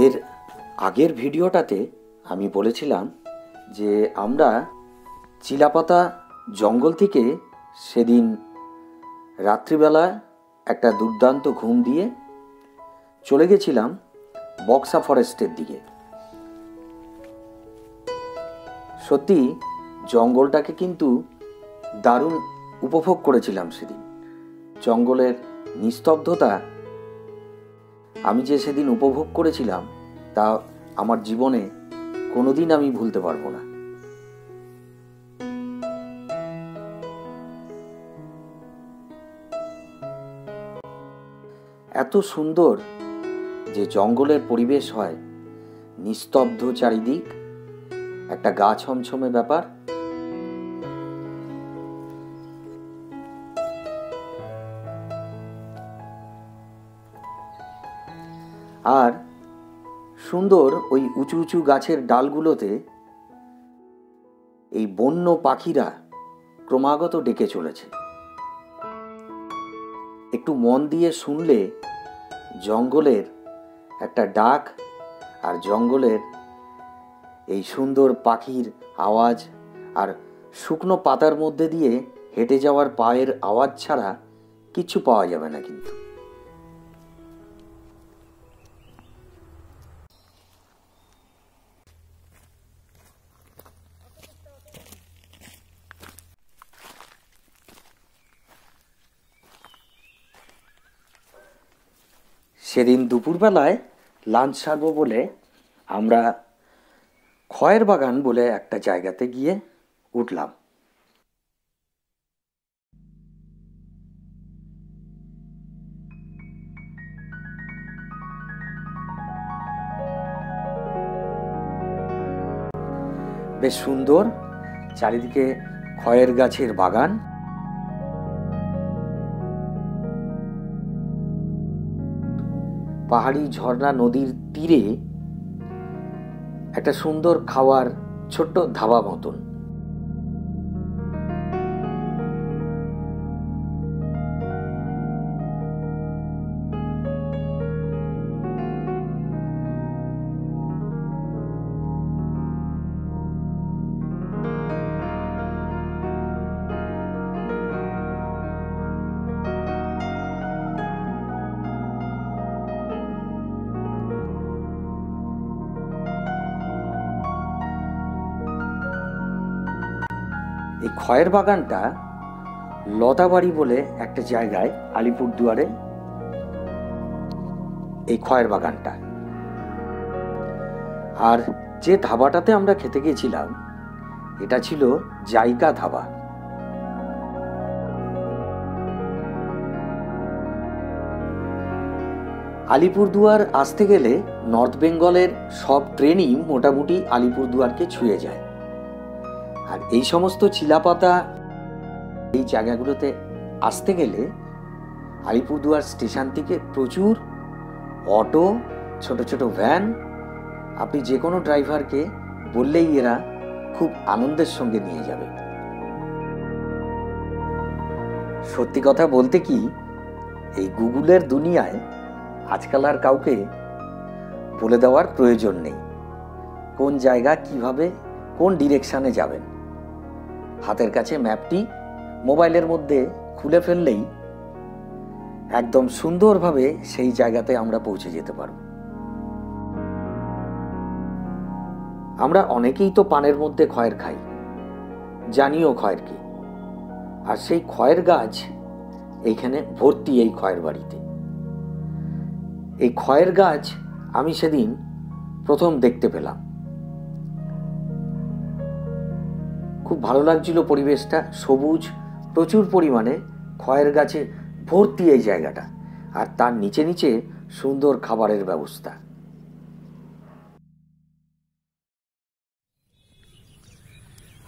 এর আগের ভিডিওটাতে আমি বলেছিলাম যে আমরা চিলাপাতা জঙ্গল থেকে সেদিন রাত্রিবেলা একটা দুর্দান্ত ঘুম দিয়ে চলে গেছিলাম বক্সা ফরেস্টের দিকে। সত্যি জঙ্গলটাকে কিন্তু দারুণ উপভোগ করেছিলাম সেদিন। জঙ্গলের নিস্তব্ধতা আমি যে সেদিন উপভোগ করেছিলাম তা আমার জীবনে কোনোদিন আমি ভুলতে পারবো না। এত সুন্দর যে জঙ্গলের পরিবেশ হয়, নিস্তব্ধ চারিদিক, একটা গা ছমছমে ব্যাপার। আর সুন্দর ওই উঁচু উঁচু গাছের ডালগুলোতে এই বন্য পাখিরা ক্রমাগত ডেকে চলেছে। একটু মন দিয়ে শুনলে জঙ্গলের একটা ডাক আর জঙ্গলের এই সুন্দর পাখির আওয়াজ আর শুকনো পাতার মধ্যে দিয়ে হেঁটে যাওয়ার পায়ের আওয়াজ ছাড়া কিচ্ছু পাওয়া যাবে না। কিন্তু সেদিন দুপুরবেলায় লাঞ্চ সারবো বলে আমরা খয়ের বাগান বলে একটা জায়গাতে গিয়ে উঠলাম। বেশ সুন্দর, চারিদিকে খয়ের গাছের বাগান। পাহাড়ি ঝর্ণা নদীর তীরে একটা সুন্দর খাওয়ার ছোট্ট ধাবা মতন। এই খয়ের বাগানটা লতাবাড়ি বলে একটা জায়গায় আলিপুরদুয়ারে এই খয়ের বাগানটা। আর যে ধাবাটাতে আমরা খেতে গেছিলাম এটা ছিল জায়গা ধাবা। আলিপুরদুয়ার আসতে গেলে নর্থ বেঙ্গলের সব ট্রেনই মোটামুটি আলিপুরদুয়ারকে ছুঁয়ে যায়। আর এই সমস্ত চিলাপাতা এই জায়গাগুলোতে আসতে গেলে আলিপুরদুয়ার স্টেশন থেকে প্রচুর অটো, ছোট ছোট ভ্যান, আপনি যে কোনো ড্রাইভারকে বললেই এরা খুব আনন্দের সঙ্গে নিয়ে যাবে। সত্যি কথা বলতে কি, এই গুগলের দুনিয়ায় আজকাল আর কাউকে বলে দেওয়ার প্রয়োজন নেই কোন জায়গা কিভাবে কোন ডিরেকশনে যাবেন। হাতের কাছে ম্যাপটি মোবাইলের মধ্যে খুলে ফেললেই একদম সুন্দরভাবে সেই জায়গাতে আমরা পৌঁছে যেতে পারব। আমরা অনেকেই তো পানের মধ্যে খয়ের খাই, জানিও খয়ের কি। আর সেই খয়ের গাছ এইখানে ভর্তি এই খয়ের বাড়িতে। এই খয়ের গাছ আমি সেদিন প্রথম দেখতে পেলাম। খুব ভালো লাগছিল পরিবেশটা, সবুজ, প্রচুর পরিমাণে খয়ের গাছে ভর্তি এই জায়গাটা। আর তার নিচে নিচে সুন্দর খাবারের ব্যবস্থা।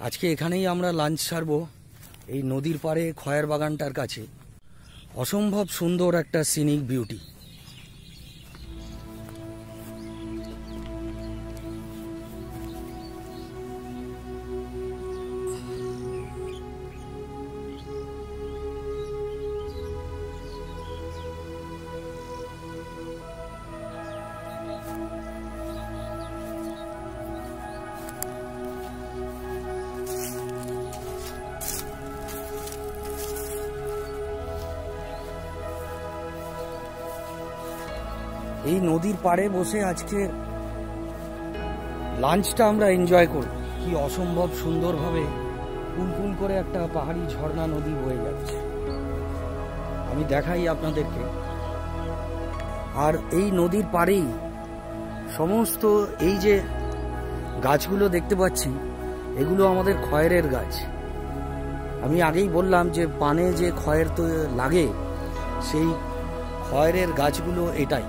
আজকে এখানেই আমরা লাঞ্চ সারবো, এই নদীর পাড়ে খয়ের বাগানটার কাছে। অসম্ভব সুন্দর একটা সিনিক বিউটি। এই নদীর পাড়ে বসে আজকে লাঞ্চটা আমরা এনজয় করব। কি অসম্ভব সুন্দরভাবে কুলকুল করে একটা পাহাড়ি ঝর্ণা নদী বয়ে যাচ্ছে, আমি দেখাই আপনাদেরকে। আর এই নদীর পাড়েই সমস্ত এই যে গাছগুলো দেখতে পাচ্ছি, এগুলো আমাদের খয়েরের গাছ। আমি আগেই বললাম যে পানে যে খয়ের তো লাগে, সেই খয়েরের গাছগুলো এটাই।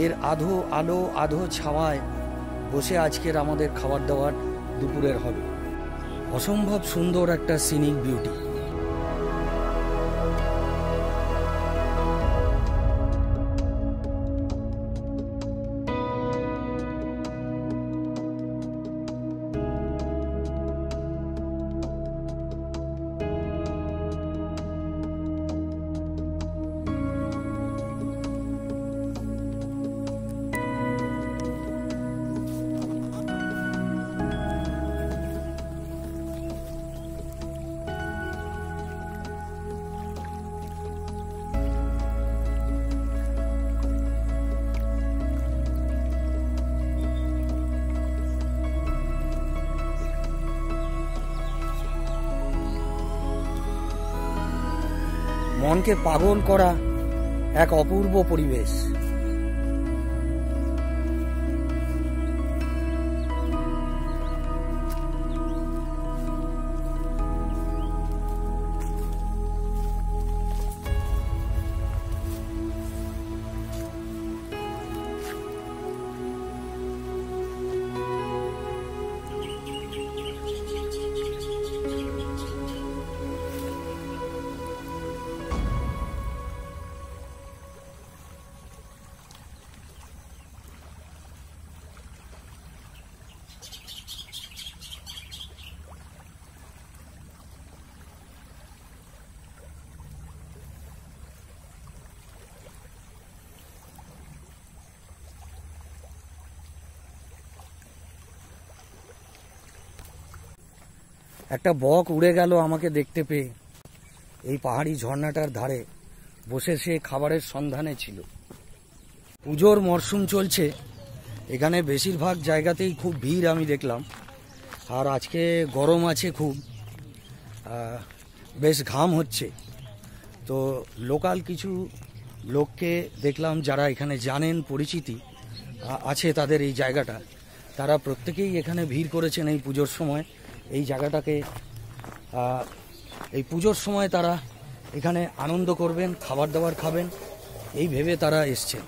এর আধো আলো আধো ছাওয়ায় বসে আজকের আমাদের খাবার দাবার দুপুরের হবে। অসম্ভব সুন্দর একটা সিনিক বিউটি। মনকে পাগল করা এক অপূর্ব পরিবেশ। একটা বক উড়ে গেল আমাকে দেখতে পেয়ে। এই পাহাড়ি ঝর্ণাটার ধারে বসে সে খাবারের সন্ধানে ছিল। পুজোর মরশুম চলছে, এখানে বেশিরভাগ জায়গাতেই খুব ভিড় আমি দেখলাম। আর আজকে গরম আছে খুব, বেশ ঘাম হচ্ছে। তো লোকাল কিছু লোককে দেখলাম যারা এখানে জানেন, পরিচিতি আছে তাদের এই জায়গাটা, তারা প্রত্যেকেই এখানে ভিড় করেছেন এই পুজোর সময়। এই জায়গাটাকে এই পুজোর সময় তারা এখানে আনন্দ করবেন, খাবার দাবার খাবেন, এই ভেবে তারা এসছেন।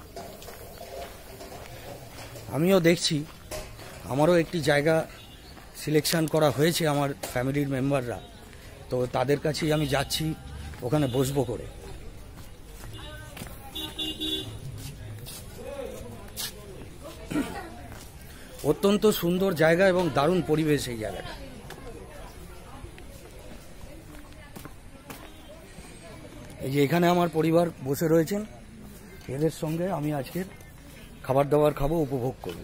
আমিও দেখছি, আমারও একটি জায়গা সিলেকশন করা হয়েছে আমার ফ্যামিলির মেম্বাররা, তো তাদের কাছেই আমি যাচ্ছি ওখানে বসবো করে। অত্যন্ত সুন্দর জায়গা এবং দারুণ পরিবেশ এই জায়গাটা। এই যে এখানে আমার পরিবার বসে রয়েছেন, এদের সঙ্গে আমি আজকের খাবার দাবার খাবো, উপভোগ করব।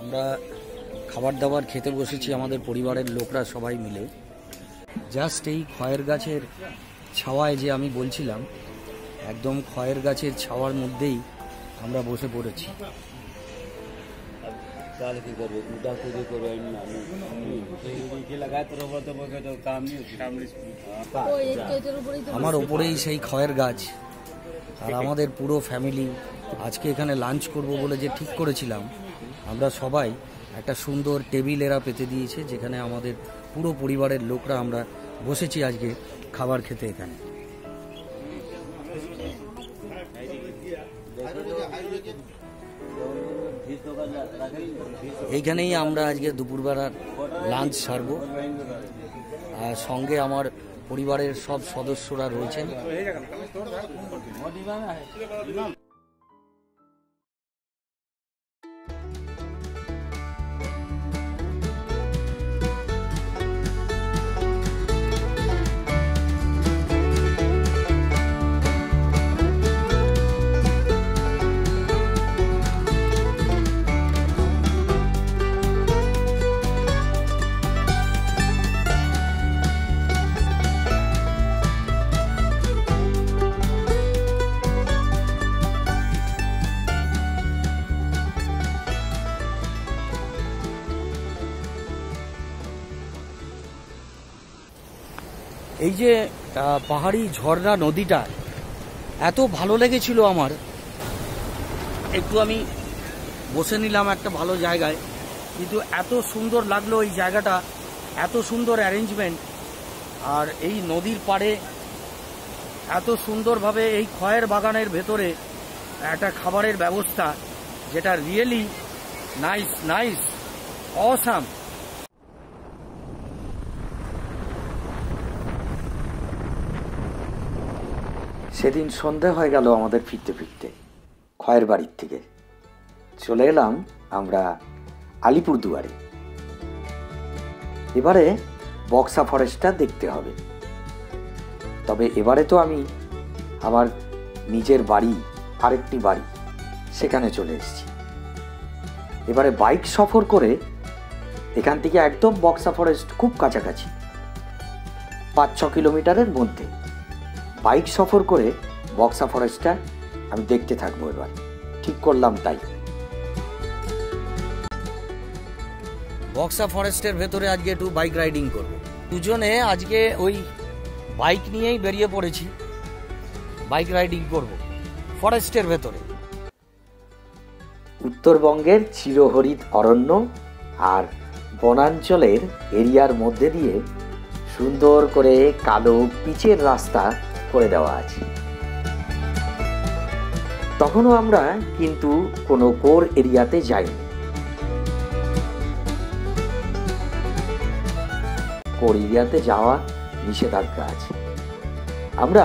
আমরা খাবার দাবার খেতে বসেছি আমাদের পরিবারের লোকরা সবাই মিলে। জাস্ট এই খয়ের গাছের ছাওয়ায়, যে আমি বলছিলাম, একদম খয়ের গাছের ছাওয়ার মধ্যেই আমরা বসে পড়েছি। আমার ওপরেই সেই খয়ের গাছ, আর আমাদের পুরো ফ্যামিলি আজকে এখানে লাঞ্চ করব বলে যে ঠিক করেছিলাম, আমরা সবাই একটা সুন্দর টেবিল এরা পেতে দিয়েছে, যেখানে আমাদের পুরো পরিবারের লোকরা আমরা বসেছি আজকে খাবার খেতে। এখানে এইখানেই আমরা আজকে দুপুরবেলার লাঞ্চ সারবো। আর সঙ্গে আমার পরিবারের সব সদস্যরা রয়েছেন। এই যে পাহাড়ি ঝর্ণা নদীটা এত ভালো লেগেছিল আমার, একটু আমি বসে নিলাম একটা ভালো জায়গায়, কিন্তু এত সুন্দর লাগলো এই জায়গাটা, এত সুন্দর অ্যারেঞ্জমেন্ট, আর এই নদীর পাড়ে এত সুন্দরভাবে এই খয়ের বাগানের ভেতরে একটা খাবারের ব্যবস্থা, যেটা রিয়েলি নাইস অসাম। সেদিন সন্ধ্যা হয়ে গেল আমাদের ফিরতে ফিরতে খয়ের বাড়ির থেকে। চলে এলাম আমরা আলিপুরদুয়ারে। এবারে বক্সা ফরেস্টটা দেখতে হবে। তবে এবারে তো আমি আমার নিজের বাড়ি, আরেকটি বাড়ি, সেখানে চলে এসেছি। এবারে বাইক সফর করে এখান থেকে একদম বক্সা ফরেস্ট খুব কাছাকাছি, 5-6 কিলোমিটারের মধ্যে। বাইক সফর করে বক্সা ফরেস্টটা আমি দেখতে থাকবো। এবার ঠিক করলাম তাই। বক্সা ফরেস্টের ভেতরে আজকে একটু বাইক রাইডিং করব। দুজনে আজকে ওই বাইক নিয়েই বেরিয়ে পড়েছি, বাইক রাইডিং করব ফরেস্টের ভেতরে। উত্তরবঙ্গের চিরহরিত অরণ্য আর বনাঞ্চলের এরিয়ার মধ্যে দিয়ে সুন্দর করে কালো পিচের রাস্তা করে দেওয়া আছে। তখনও আমরা কিন্তু কোনো কোর এরিয়াতে যাইনি। কোর এরিয়াতে যাওয়া নিষেধাজ্ঞা আছে। আমরা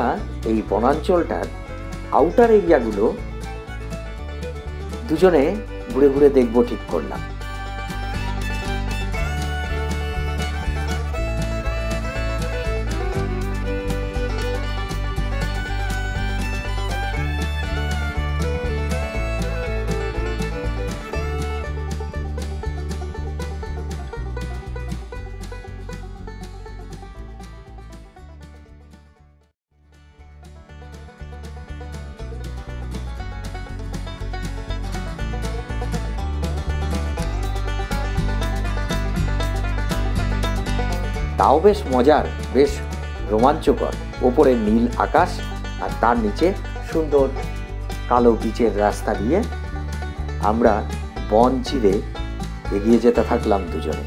এই বনাঞ্চলটার আউটার এরিয়াগুলো দুজনে ঘুরে ঘুরে দেখবো ঠিক করলাম। তাও বেশ মজার, বেশ রোমাঞ্চকর। ওপরে নীল আকাশ আর তার নিচে সুন্দর কালো পিচের রাস্তা দিয়ে আমরা বন চিরে এগিয়ে যেতে থাকলাম দুজনে।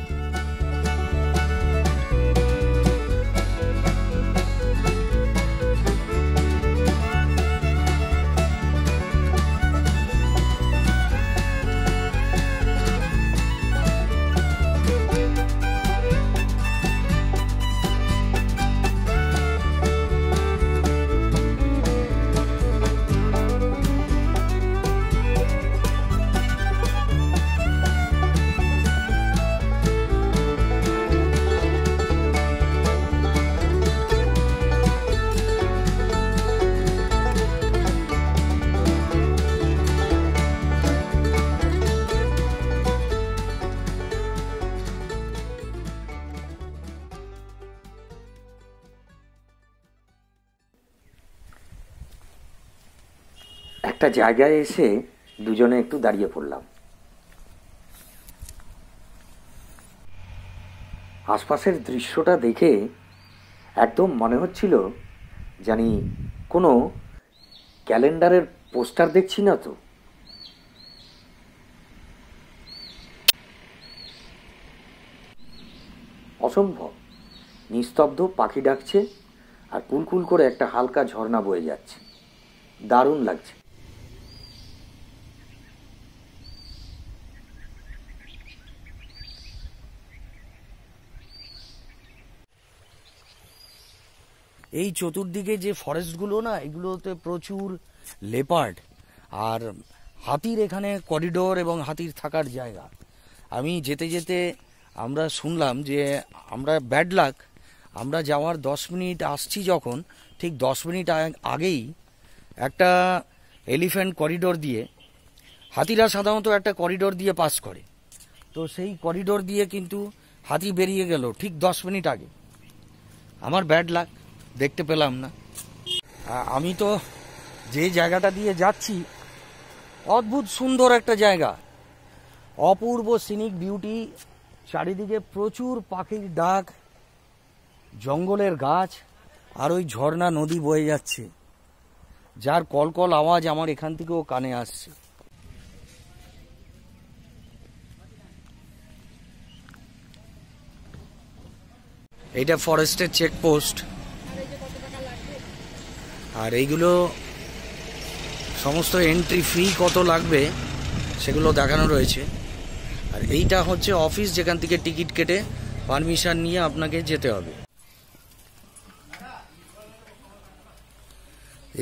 একটা জায়গায় এসে দুজনে একটু দাঁড়িয়ে পড়লাম। আশপাশের দৃশ্যটা দেখে একদম মনে হচ্ছিল জানি কোনো ক্যালেন্ডারের পোস্টার দেখছি না তো। অসম্ভব নিস্তব্ধ, পাখি ডাকছে আর কুলকুল করে একটা হালকা ঝর্ণা বয়ে যাচ্ছে, দারুণ লাগছে। এই চতুর্দিকে যে ফরেস্টগুলো না, এগুলোতে প্রচুর লেপার্ড আর হাতির এখানে করিডোর এবং হাতির থাকার জায়গা। আমি যেতে যেতে আমরা শুনলাম যে আমরা ব্যাড লাক, আমরা যাওয়ার 10 মিনিট আসছি যখন, ঠিক 10 মিনিট আগেই একটা এলিফ্যান্ট করিডোর দিয়ে, হাতিরা সাধারণত একটা করিডোর দিয়ে পাস করে, তো সেই করিডোর দিয়ে কিন্তু হাতি বেরিয়ে গেল ঠিক 10 মিনিট আগে। আমার ব্যাড লাক, দেখতে পেলাম না। আমি তো যে জায়গাটা দিয়ে যাচ্ছি অদ্ভুত সুন্দর একটা জায়গা, অপূর্ব সিনিক বিউটি, চারিদিকে প্রচুর পাখির ডাক, জঙ্গলের গাছ, আর ওই ঝর্ণা নদী বয়ে যাচ্ছে, যার কলকল আওয়াজ আমার এখান থেকেও কানে আসছে। এইটা ফরেস্টের চেকপোস্ট, আর এইগুলো সমস্ত এন্ট্রি ফি কত লাগবে সেগুলো দেখানো রয়েছে। আর এইটা হচ্ছে অফিস, যেখান থেকে টিকিট কেটে পারমিশন নিয়ে আপনাকে যেতে হবে।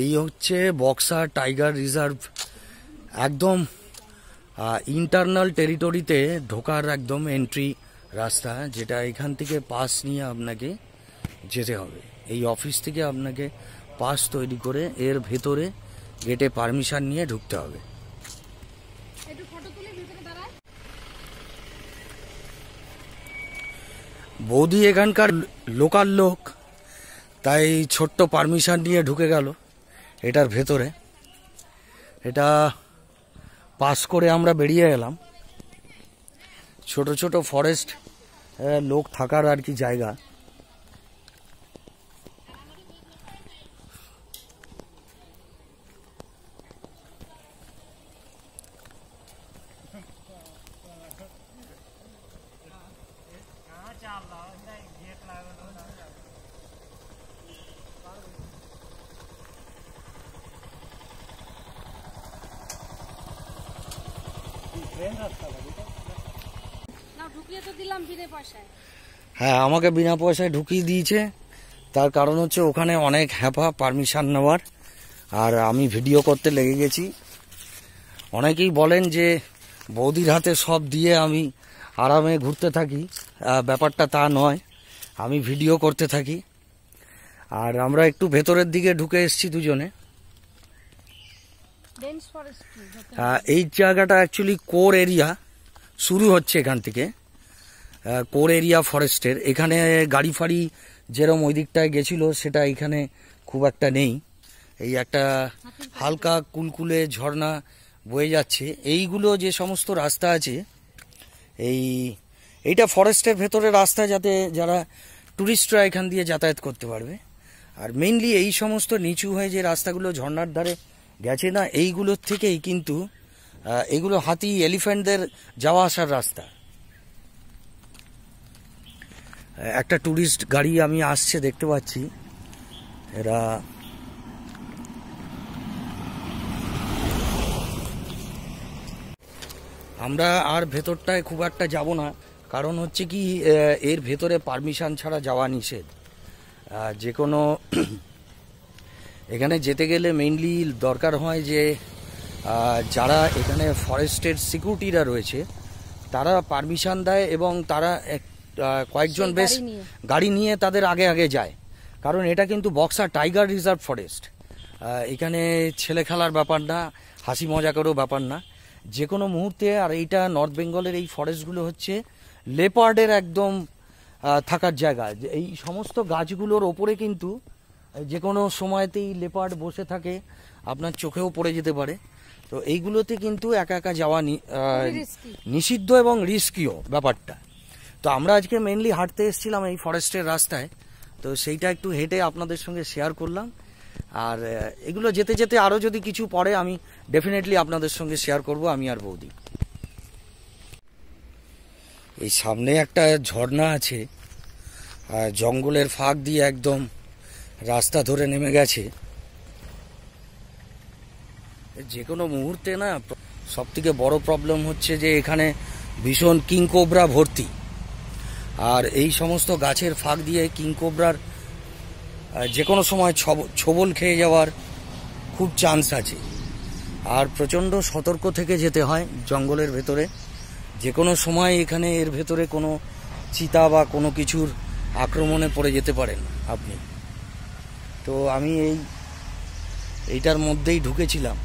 এই হচ্ছে বক্সা টাইগার রিজার্ভ, একদম ইন্টারনাল টেরিটরিতে ঢোকার একদম এন্ট্রি রাস্তা, যেটা এখান থেকে পাস নিয়ে আপনাকে যেতে হবে। এই অফিস থেকে আপনাকে পাস তৈরি করে এর ভেতরে গেটে পারমিশন নিয়ে ঢুকতে হবে। বৌদি এখানকার লোকাল লোক, তাই ছোট্ট পারমিশন নিয়ে ঢুকে গেল এটার ভেতরে। এটা পাস করে আমরা বেরিয়ে এলাম। ছোট ছোট ফরেস্ট লোক থাকার আর কি জায়গা। হ্যাঁ, আমাকে বিনা পয়সায় ঢুকিয়ে দিয়েছে। তার কারণ হচ্ছে ওখানে অনেক হ্যাপা পারমিশন নেওয়ার, আর আমি ভিডিও করতে লেগে গেছি। অনেকেই বলেন যে বৌদির হাতে সব দিয়ে আমি আরামে ঘুরতে থাকি, ব্যাপারটা তা নয়, আমি ভিডিও করতে থাকি। আর আমরা একটু ভেতরের দিকে ঢুকে এসেছি দুজনে। এই জায়গাটা অ্যাকচুয়ালি কোর এরিয়া, শুরু হচ্ছে এখান থেকে কোর এরিয়া ফরেস্টের। এখানে গাড়ি ফাড়ি যেরকম ওই দিকটায় গেছিল সেটা এখানে খুব একটা নেই। এই একটা হালকা কুলকুলে ঝর্ণা বয়ে যাচ্ছে। এইগুলো যে সমস্ত রাস্তা আছে, এইটা ফরেস্টের ভেতরে রাস্তা, যাতে যারা টুরিস্টরা এখান দিয়ে যাতায়াত করতে পারবে। আর মেইনলি এই সমস্ত নিচু হয়ে যে রাস্তাগুলো ঝর্ণার ধারে গেছে না, এইগুলোর থেকেই কিন্তু এগুলো হাতি এলিফ্যান্টদের যাওয়া আসার রাস্তা। একটা টুরিস্ট গাড়ি আমি আসছে দেখতে পাচ্ছি। এরা আমরা আর ভেতরটায় খুব একটা যাব না, কারণ হচ্ছে কি এর ভেতরে পারমিশন ছাড়া যাওয়া নিষেধ। যে কোনো এখানে যেতে গেলে মেইনলি দরকার হয় যে যারা এখানে ফরেস্টের সিকিউরিটিরা রয়েছে তারা পারমিশন দেয়, এবং তারা কয়েকজন বেশ গাড়ি নিয়ে তাদের আগে আগে যায়। কারণ এটা কিন্তু বক্সা টাইগার রিজার্ভ ফরেস্ট, এখানে ছেলে খেলার ব্যাপার না, হাসি মজা করেও ব্যাপার না, যে কোনো মুহূর্তে। আর এইটা নর্থ বেঙ্গলের এই ফরেস্টগুলো হচ্ছে লেপার্ডের একদম থাকার জায়গা। এই সমস্ত গাছগুলোর ওপরে কিন্তু যে কোনো সময়তেই লেপার্ড বসে থাকে, আপনার চোখেও পড়ে যেতে পারে। তো এইগুলোতে কিন্তু একা একা যাওয়া নিষিদ্ধ এবং রিস্কিও ব্যাপারটা। তো আমরা আজকে মেইনলি হাঁটতে এসেছিলাম এই ফরেস্টের রাস্তায়, তো সেইটা একটু হেঁটে আপনাদের সঙ্গে শেয়ার করলাম। আর এগুলো যেতে যেতে আরও যদি কিছু পড়ে আমি ডেফিনেটলি আপনাদের সঙ্গে শেয়ার করব, আমি আর বৌদি। এই সামনে একটা ঝর্ণা আছে, জঙ্গলের ফাঁক দিয়ে একদম রাস্তা ধরে নেমে গেছে। যে কোনো মুহূর্তে না, সব থেকে বড় প্রবলেম হচ্ছে যে এখানে ভীষণ কিংকোবরা ভর্তি, আর এই সমস্ত গাছের ফাঁক দিয়ে কিংকোবরার যে কোনো সময় ছোবল খেয়ে যাওয়ার খুব চান্স আছে। আর প্রচণ্ড সতর্ক থেকে যেতে হয় জঙ্গলের ভেতরে। যে কোনো সময় এখানে এর ভেতরে কোনো চিতা বা কোনো কিছুর আক্রমণে পড়ে যেতে পারেন আপনি। তো আমি এইটার মধ্যেই ঢুকেছিলাম।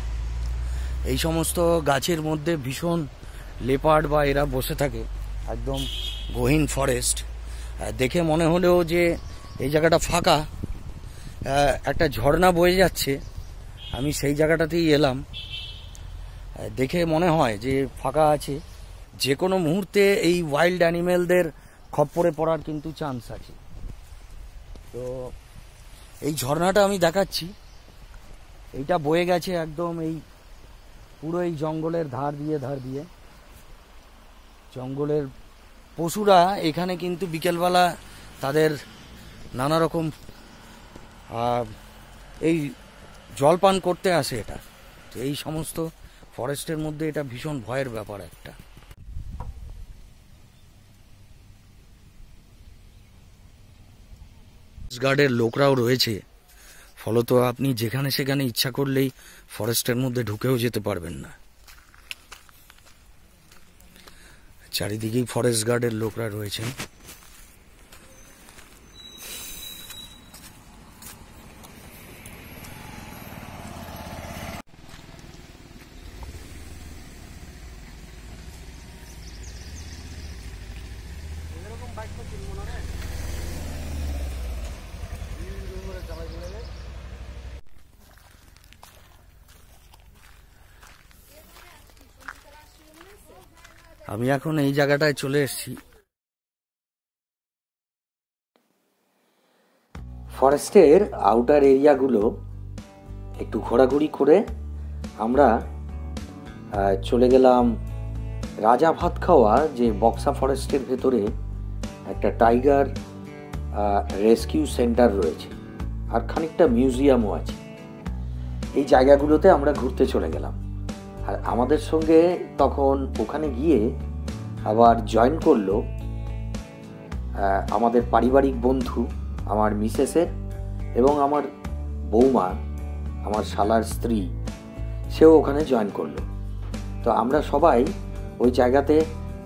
এই সমস্ত গাছের মধ্যে ভীষণ লেপার্ড বা এরা বসে থাকে, একদম গহীন ফরেস্ট। দেখে মনে হলেও যে এই জায়গাটা ফাঁকা, একটা ঝর্ণা বয়ে যাচ্ছে, আমি সেই জায়গাটাতেই এলাম। দেখে মনে হয় যে ফাঁকা আছে, যে কোনো মুহূর্তে এই ওয়াইল্ড অ্যানিমেলদের খপ্পরে পড়ার কিন্তু চান্স আছে। তো এই ঝর্ণাটা আমি দেখাচ্ছি, এইটা বয়ে গেছে একদম এই পুরো এই জঙ্গলের ধার দিয়ে জঙ্গলের পশুরা এখানে কিন্তু বিকেলবেলা তাদের নানা রকম এই জলপান করতে আসে। এটা তো এই সমস্ত ফরেস্টের মধ্যে এটা ভীষণ ভয়ের ব্যাপার একটা। গার্ডের লোকরাও রয়েছে, ফলত আপনি যেখানে সেখানে ইচ্ছা করলেই ফরেস্টের মধ্যে ঢুকেও যেতে পারবেন না। চারিদিকেই ফরেস্ট গার্ডের লোকরা রয়েছেন। আমি এখন এই জায়গাটায় চলে এসেছি। ফরেস্টের আউটার এরিয়াগুলো একটু ঘোরাঘুরি করে আমরা চলে গেলাম রাজা ভাত খাওয়া, যে বক্সা ফরেস্টের ভেতরে একটা টাইগার রেস্কিউ সেন্টার রয়েছে, আর খানিকটা মিউজিয়ামও আছে। এই জায়গাগুলোতে আমরা ঘুরতে চলে গেলাম। আর আমাদের সঙ্গে তখন ওখানে গিয়ে আবার জয়েন করলো আমাদের পারিবারিক বন্ধু, আমার মিসেসের এবং আমার বৌমা, আমার শালার স্ত্রী, সেও ওখানে জয়েন করলো। তো আমরা সবাই ওই জায়গাতে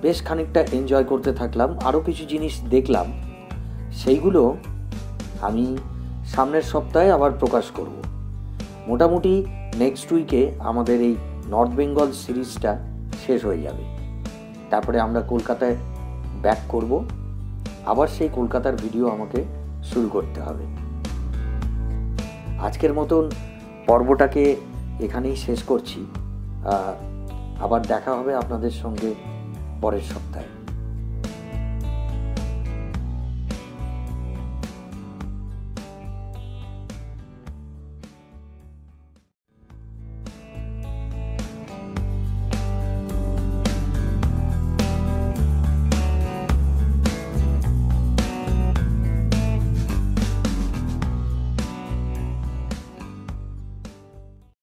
বেশ খানিকটা এনজয় করতে থাকলাম। আরও কিছু জিনিস দেখলাম, সেইগুলো আমি সামনের সপ্তাহে আবার প্রকাশ করব। মোটামুটি নেক্সট উইকে আমাদের এই নর্থ বেঙ্গল সিরিজটা শেষ হয়ে যাবে। তারপরে আমরা কলকাতায় ব্যাক করব, আবার সেই কলকাতার ভিডিও আমাকে শুরু করতে হবে। আজকের মতন পর্বটাকে এখানেই শেষ করছি। আবার দেখা হবে আপনাদের সঙ্গে পরের সপ্তাহে।